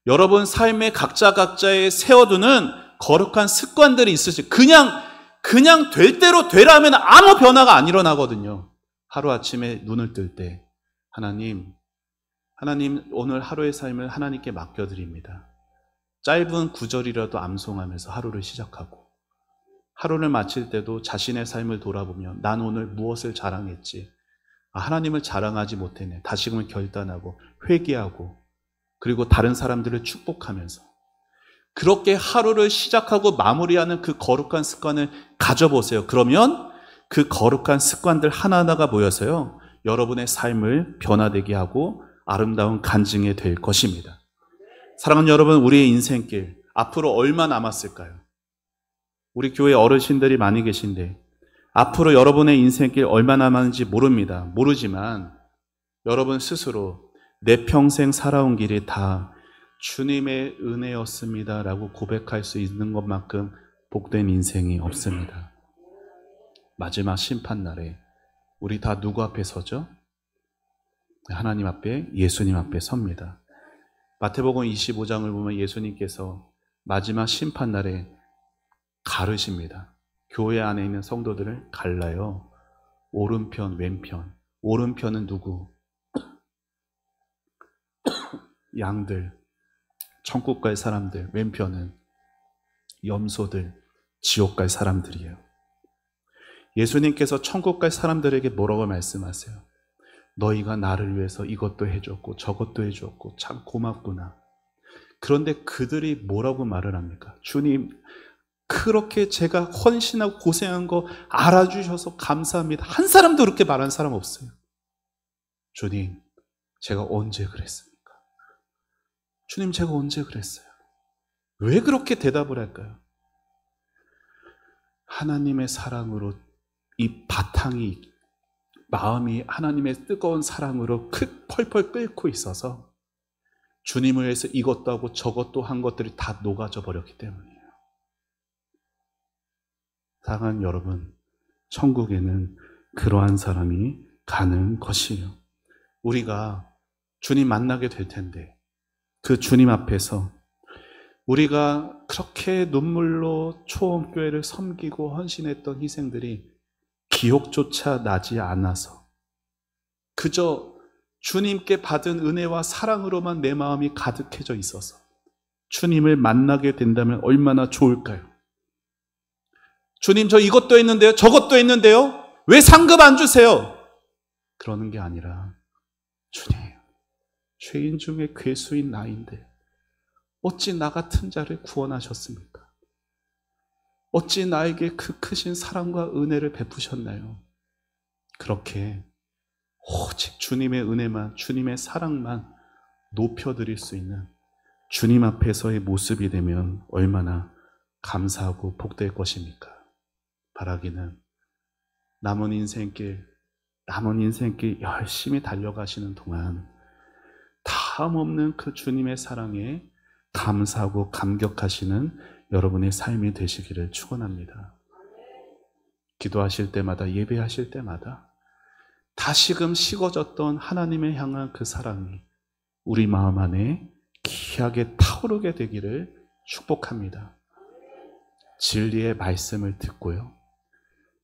여러분 삶에 각자의 세워두는 거룩한 습관들이 있으시. 그냥 될 대로 되라면 아무 변화가 안 일어나거든요. 하루아침에 눈을 뜰 때 하나님 오늘 하루의 삶을 하나님께 맡겨드립니다. 짧은 구절이라도 암송하면서 하루를 시작하고, 하루를 마칠 때도 자신의 삶을 돌아보며 난 오늘 무엇을 자랑했지? 하나님을 자랑하지 못했네. 다시금을 결단하고 회개하고, 그리고 다른 사람들을 축복하면서 그렇게 하루를 시작하고 마무리하는 그 거룩한 습관을 가져보세요. 그러면 그 거룩한 습관들 하나하나가 모여서요, 여러분의 삶을 변화되게 하고 아름다운 간증이 될 것입니다. 사랑하는 여러분, 우리의 인생길 앞으로 얼마 남았을까요? 우리 교회 어르신들이 많이 계신데 앞으로 여러분의 인생길 얼마 남았는지 모르지만 여러분 스스로 내 평생 살아온 길이 다 주님의 은혜였습니다 라고 고백할 수 있는 것만큼 복된 인생이 없습니다. 마지막 심판날에 우리 다 누구 앞에 서죠? 하나님 앞에, 예수님 앞에 섭니다. 마태복음 25장을 보면 예수님께서 마지막 심판날에 가르십니다. 교회 안에 있는 성도들을 갈라요. 오른편, 왼편. 오른편은 누구? 양들, 천국 갈 사람들. 왼편은 염소들, 지옥 갈 사람들이에요. 예수님께서 천국 갈 사람들에게 뭐라고 말씀하세요? 너희가 나를 위해서 이것도 해줬고 저것도 해줬고 참 고맙구나. 그런데 그들이 뭐라고 말을 합니까? 주님, 그렇게 제가 헌신하고 고생한 거 알아주셔서 감사합니다. 한 사람도 그렇게 말한 사람 없어요. 주님, 제가 언제 그랬습니까? 주님, 제가 언제 그랬어요? 왜 그렇게 대답을 할까요? 하나님의 사랑으로 이 바탕이, 마음이 하나님의 뜨거운 사랑으로 펄펄 끓고 있어서 주님을 위해서 이것도 하고 저것도 한 것들이 다 녹아져 버렸기 때문이에요. 사랑하는 여러분, 천국에는 그러한 사람이 가는 것이에요. 우리가 주님 만나게 될 텐데 그 주님 앞에서 우리가 그렇게 눈물로 초원교회를 섬기고 헌신했던 희생들이 기억조차 나지 않아서 그저 주님께 받은 은혜와 사랑으로만 내 마음이 가득해져 있어서 주님을 만나게 된다면 얼마나 좋을까요? 주님, 저 이것도 했는데요, 저것도 했는데요, 왜 상급 안 주세요? 그러는 게 아니라, 주님, 죄인 중에 괴수인 나인데 어찌 나 같은 자를 구원하셨습니까? 어찌 나에게 그 크신 사랑과 은혜를 베푸셨나요? 그렇게 오직 주님의 은혜만, 주님의 사랑만 높여드릴 수 있는 주님 앞에서의 모습이 되면 얼마나 감사하고 복될 것입니까? 바라기는 남은 인생길 열심히 달려가시는 동안 다음 없는 그 주님의 사랑에 감사하고 감격하시는 여러분의 삶이 되시기를 축원합니다. 기도하실 때마다, 예배하실 때마다 다시금 식어졌던 하나님의 향한 그 사랑이 우리 마음 안에 귀하게 타오르게 되기를 축복합니다. 진리의 말씀을 듣고요,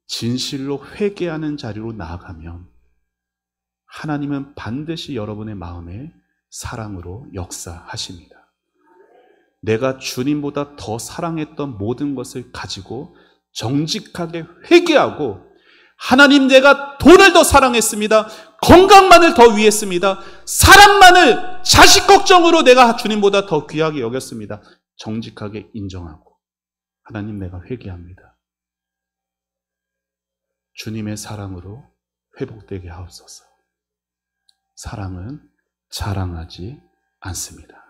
진실로 회개하는 자리로 나아가면 하나님은 반드시 여러분의 마음에 사랑으로 역사하십니다. 내가 주님보다 더 사랑했던 모든 것을 가지고 정직하게 회개하고, 하나님, 내가 돈을 더 사랑했습니다. 건강만을 더 위했습니다. 사람만을, 자식 걱정으로 내가 주님보다 더 귀하게 여겼습니다. 정직하게 인정하고, 하나님, 내가 회개합니다. 주님의 사랑으로 회복되게 하옵소서. 사랑은 자랑하지 않습니다.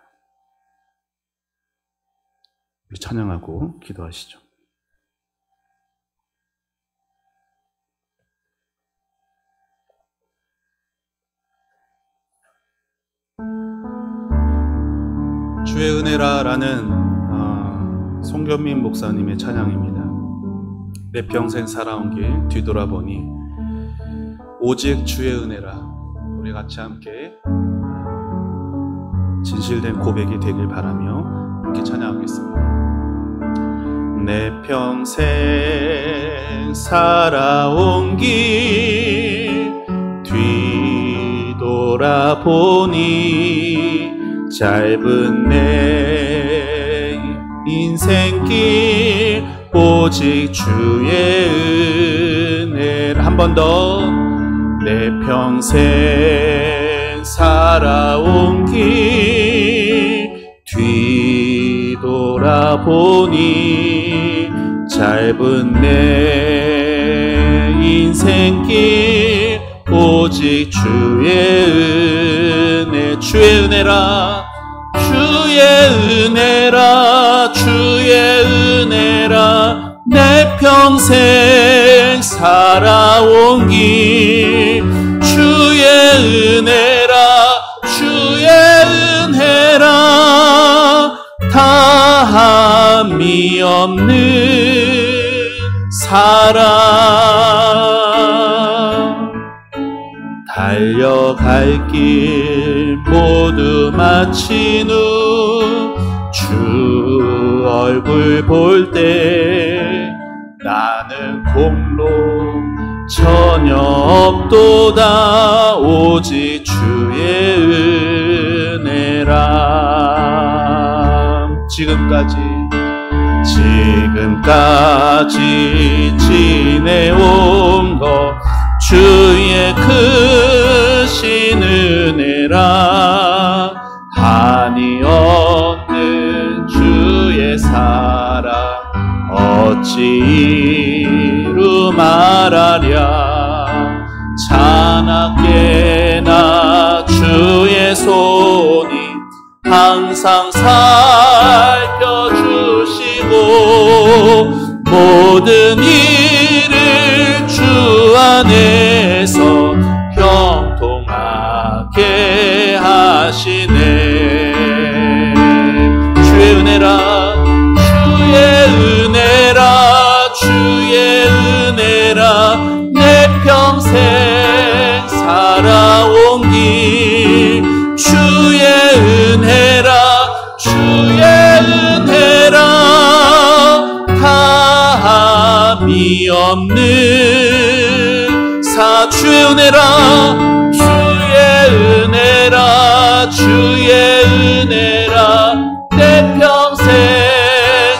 우리 찬양하고 기도하시죠. 주의 은혜라라는 송견민 목사님의 찬양입니다. 내 평생 살아온 길 뒤돌아보니 오직 주의 은혜라. 우리 같이 함께 진실된 고백이 되길 바라며 함께 찬양하겠습니다. 내 평생 살아온 길 뒤돌아보니 짧은 내 인생길 오직 주의 은혜를. 한 번 더. 내 평생 살아온 길 뒤돌아보니 짧은 내 인생길 오직 주의 은혜. 주의 은혜라. 주의 은혜라. 주의 은혜라. 내 평생 살아온 길 주의 은혜라. 주의 은혜라. 다함이 없는 사랑. 달려갈 길 모두 마친 후 주 얼굴 볼 때 나는 공로 전혀 없도다. 오직 주의 은혜라. 지금까지 지내온 것 주의 크신 은혜라. 한이 없는 주의 사랑 어찌 이루 말하랴. 자나깨나 주의 손이 항상 살펴주시고 모든 일을 주 안에서 형통하게 하시네. 주의 은혜라. 주의 은혜라. 주의 은혜라. 내 평생 살아온 길 주의 은혜라. 주의 은혜라. 다함이 없는 주의 은혜라. 주의 은혜라. 주의 은혜라. 내 평생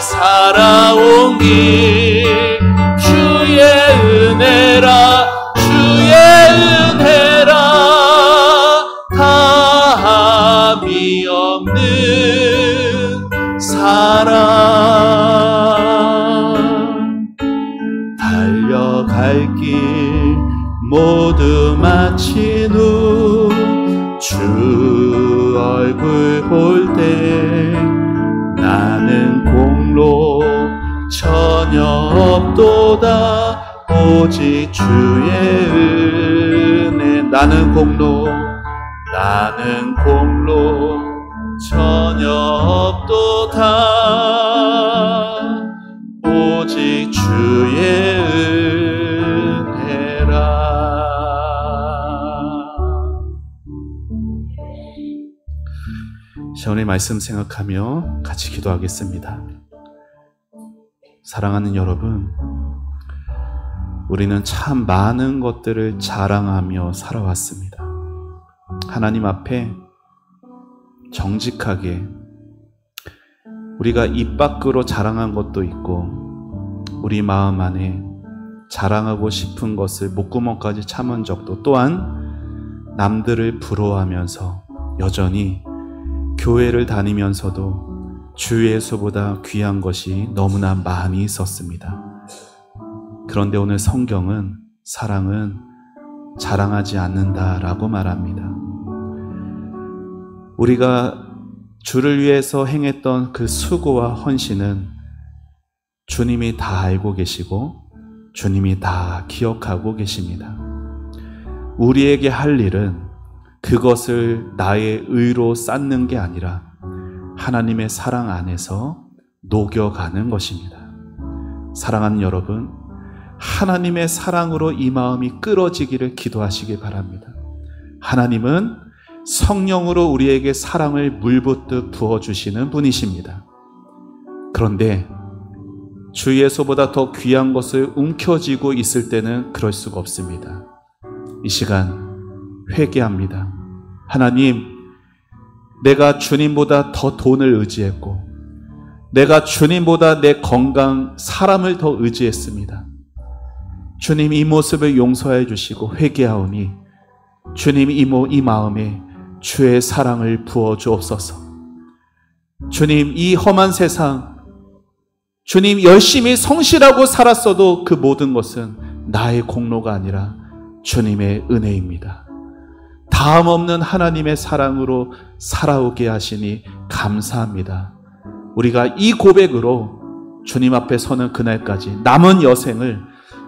살아온 길 주의 은혜라. 주의 은혜라. 다함이 없는 사랑. 달려갈 길 모두 마친 후 주 얼굴 볼 때 나는 공로 전혀 없도다. 오직 주의 은혜. 나는 공로 전혀 없도다. 오직 주의 은혜라. 시온의 말씀 생각하며 같이 기도하겠습니다. 사랑하는 여러분, 우리는 참 많은 것들을 자랑하며 살아왔습니다. 하나님 앞에 정직하게 우리가 입 밖으로 자랑한 것도 있고 우리 마음 안에 자랑하고 싶은 것을 목구멍까지 참은 적도, 또한 남들을 부러워하면서 여전히 교회를 다니면서도 주 예수보다 귀한 것이 너무나 많이 있었습니다. 그런데 오늘 성경은 사랑은 자랑하지 않는다라고 말합니다. 우리가 주를 위해서 행했던 그 수고와 헌신은 주님이 다 알고 계시고 주님이 다 기억하고 계십니다. 우리에게 할 일은 그것을 나의 의로 쌓는 게 아니라 하나님의 사랑 안에서 녹여가는 것입니다. 사랑하는 여러분, 하나님의 사랑으로 이 마음이 끌어지기를 기도하시기 바랍니다. 하나님은 성령으로 우리에게 사랑을 물붓듯 부어주시는 분이십니다. 그런데 주 예수보다 더 귀한 것을 움켜쥐고 있을 때는 그럴 수가 없습니다. 이 시간 회개합니다. 하나님, 내가 주님보다 더 돈을 의지했고, 내가 주님보다 내 건강, 사람을 더 의지했습니다. 주님, 이 모습을 용서해 주시고 회개하오니 주님, 이 마음에 주의 사랑을 부어 주옵소서. 주님, 이 험한 세상, 주님, 열심히 성실하고 살았어도 그 모든 것은 나의 공로가 아니라 주님의 은혜입니다. 다음 없는 하나님의 사랑으로 살아오게 하시니 감사합니다. 우리가 이 고백으로 주님 앞에 서는 그날까지 남은 여생을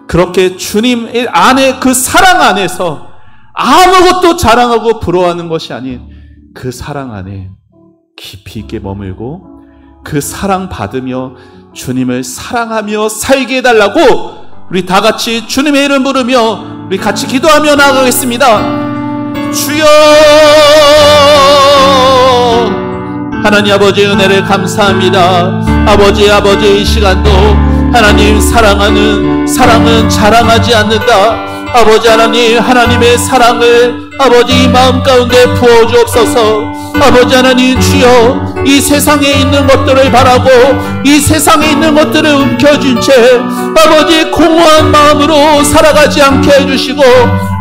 그렇게 주님 안에, 그 사랑 안에서 아무것도 자랑하고 부러워하는 것이 아닌 그 사랑 안에 깊이 있게 머물고 그 사랑 받으며 주님을 사랑하며 살게 해달라고 우리 다 같이 주님의 이름 부르며 우리 같이 기도하며 나아가겠습니다. 주여, 하나님 아버지의 은혜를 감사합니다. 아버지 이 시간도 하나님 사랑은 자랑하지 않는다. 아버지 하나님, 하나님의 사랑을 아버지 이 마음 가운데 부어주옵소서. 아버지 하나님, 주여, 이 세상에 있는 것들을 바라고 이 세상에 있는 것들을 움켜쥔 채 아버지 공허한 마음으로 살아가지 않게 해주시고,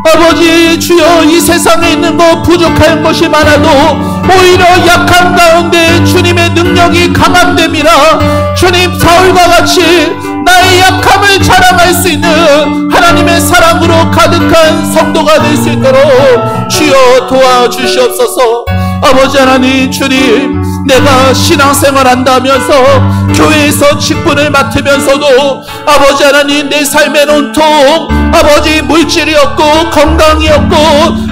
아버지 주여, 이 세상에 있는 것 부족한 것이 많아도 오히려 약한 가운데 주님의 능력이 강함됨이라. 주님, 사울과 같이 나의 약함을 자랑할 수 있는 하나님의 사랑으로 가득한 성도가 될 수 있도록 주여 도와주시옵소서. 아버지 하나님, 주님, 내가 신앙생활 한다면서 교회에서 직분을 맡으면서도 아버지 하나님, 내 삶의 온통 아버지 물질이었고 건강이었고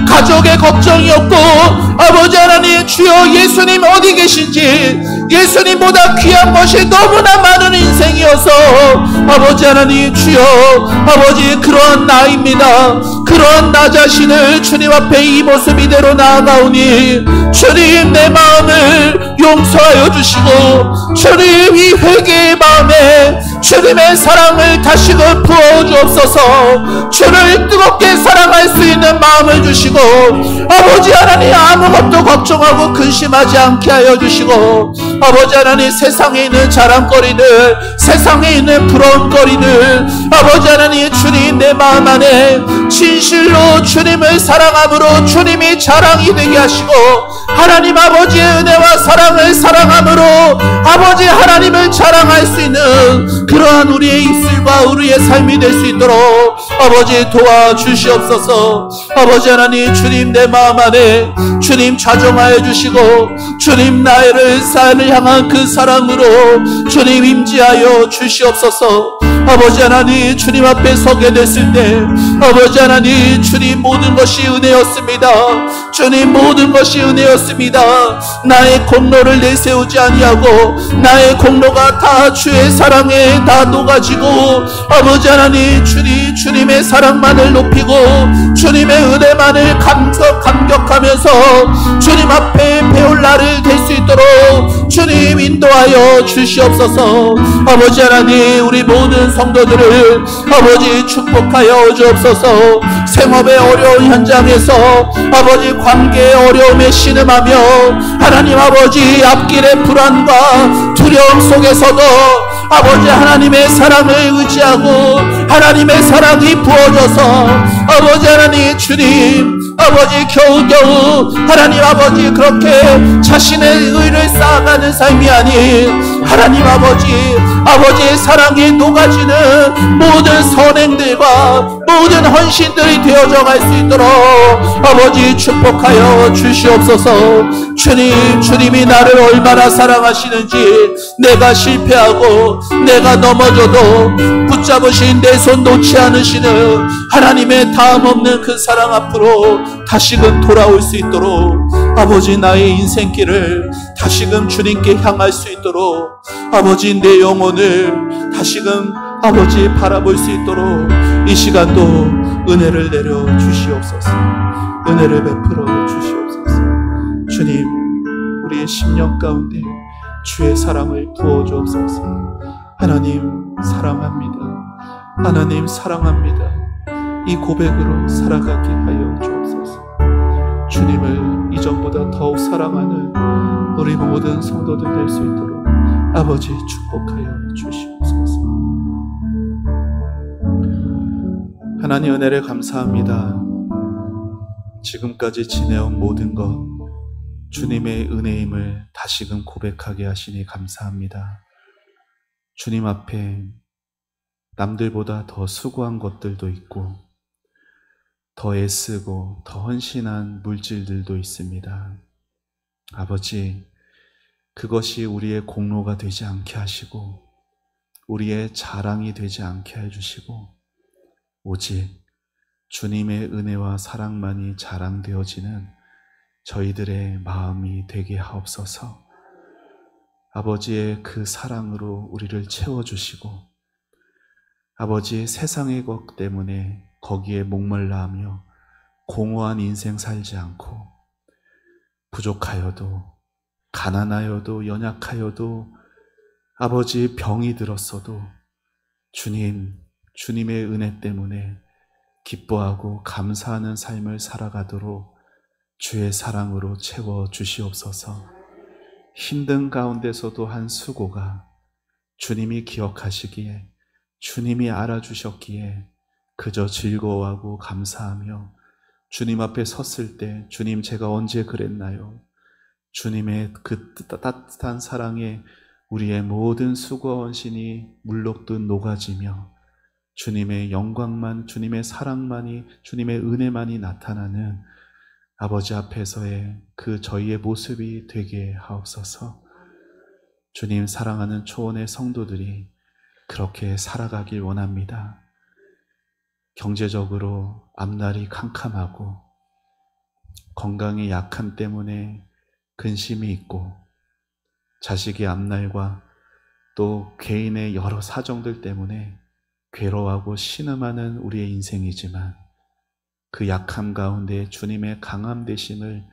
가족의 걱정이었고, 아버지 하나님, 주여, 예수님 어디 계신지, 예수님보다 귀한 것이 너무나 많은 인생이어서 아버지 하나님, 주여, 아버지 그러한 나입니다. 그러한 나 자신을 주님 앞에 이 모습 이대로 나아가오니 주님, 내 마음을 용서하여 주시고 주님, 이 회개의 마음에 주님의 사랑을 다시금 부어주옵소서. 주를 뜨겁게 사랑할 수 있는 마음을 주시고, 아버지 하나님, 아무것도 걱정하고 근심하지 않게 하여 주시고, 아버지 하나님, 세상에 있는 자랑거리들, 세상에 있는 부러움거리들, 아버지 하나님, 주님, 내 마음 안에 진실로 주님을 사랑함으로 주님이 자랑이 되게 하시고, 하나님 아버지의 은혜와 사랑을 사랑함으로 아버지 하나님을 자랑할 수 있는 그러한 우리의 입술과 우리의 삶이 될 수 있도록 아버지 도와주시옵소서. 아버지 하나님, 주님, 내 마음 안에 주님 좌정하여 주시고 주님, 나를 향한 그 사랑으로 주님 임재하여 주시옵소서. 아버지 하나님, 주님 앞에 서게 됐을 때 아버지 하나님, 주님, 모든 것이 은혜였습니다. 주님, 모든 것이 은혜였습니다. 나의 공로를 내세우지 아니하고 나의 공로가 다 주의 사랑에 다 녹아지고, 아버지 하나님, 주님의 사랑만을 높이고 주님의 은혜만을 감격하면서 주님 앞에 배울 날을 될 수 있도록 주님 인도하여 주시옵소서. 아버지 하나님, 우리 모든 성도들을 아버지 축복하여 주옵소서. 생업의 어려운 현장에서 아버지 관계의 어려움에 신음하며 하나님 아버지 앞길의 불안과 두려움 속에서도 아버지 하나님의 사랑을 의지하고 하나님의 사랑이 부어져서 아버지 하나님, 주님, 아버지 겨우겨우 하나님 아버지 그렇게 자신의 의를 쌓아가는 삶이 아닌 하나님 아버지의 사랑이 녹아지는 모든 선행들과 모든 헌신들이 되어져 갈 수 있도록 아버지 축복하여 주시옵소서. 주님이 나를 얼마나 사랑하시는지, 내가 실패하고 내가 넘어져도 붙잡으신 내 손 놓지 않으시는 하나님의 다음없는 그 사랑 앞으로 다시금 돌아올 수 있도록 아버지, 나의 인생길을 다시금 주님께 향할 수 있도록 아버지, 내 영혼을 다시금 아버지 바라볼 수 있도록 이 시간도 은혜를 내려 주시옵소서. 은혜를 베풀어 주시옵소서. 주님, 우리의 심령 가운데 주의 사랑을 부어 주옵소서. 하나님 사랑합니다. 하나님 사랑합니다. 이 고백으로 살아가게 하여 주옵소서. 주님을 이전보다 더욱 사랑하는 우리 모든 성도들 될 수 있도록 아버지 축복하여 주시옵소서. 하나님 은혜를 감사합니다. 지금까지 지내온 모든 것 주님의 은혜임을 다시금 고백하게 하시니 감사합니다. 주님 앞에 남들보다 더 수고한 것들도 있고 더 애쓰고 더 헌신한 물질들도 있습니다. 아버지, 그것이 우리의 공로가 되지 않게 하시고 우리의 자랑이 되지 않게 해주시고 오직 주님의 은혜와 사랑만이 자랑되어지는 저희들의 마음이 되게 하옵소서. 아버지의 그 사랑으로 우리를 채워주시고 아버지 세상의 것 때문에 거기에 목말라 하며 공허한 인생 살지 않고 부족하여도 가난하여도 연약하여도 아버지 병이 들었어도 주님의 은혜 때문에 기뻐하고 감사하는 삶을 살아가도록 주의 사랑으로 채워 주시옵소서. 힘든 가운데서도 한 수고가 주님이 기억하시기에 주님이 알아주셨기에 그저 즐거워하고 감사하며 주님 앞에 섰을 때 주님 제가 언제 그랬나요? 주님의 그 따뜻한 사랑에 우리의 모든 수고와 헌신이 물녹듯 녹아지며 주님의 영광만, 주님의 사랑만이, 주님의 은혜만이 나타나는 아버지 앞에서의 그 저희의 모습이 되게 하옵소서. 주님 사랑하는 초원의 성도들이 그렇게 살아가길 원합니다. 경제적으로 앞날이 캄캄하고 건강의 약함 때문에 근심이 있고 자식의 앞날과 또 개인의 여러 사정들 때문에 괴로워하고 신음하는 우리의 인생이지만 그 약함 가운데 주님의 강함 되심을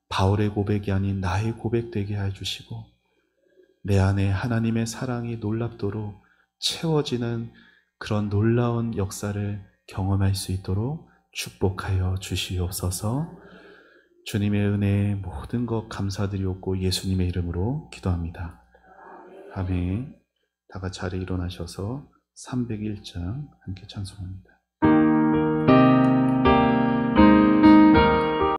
바울의 고백이 아닌 나의 고백되게 해주시고 내 안에 하나님의 사랑이 놀랍도록 채워지는 그런 놀라운 역사를 경험할 수 있도록 축복하여 주시옵소서. 주님의 은혜에 모든 것 감사드리옵고 예수님의 이름으로 기도합니다. 아멘. 다 같이 자리에 일어나셔서 301장 함께 찬송합니다.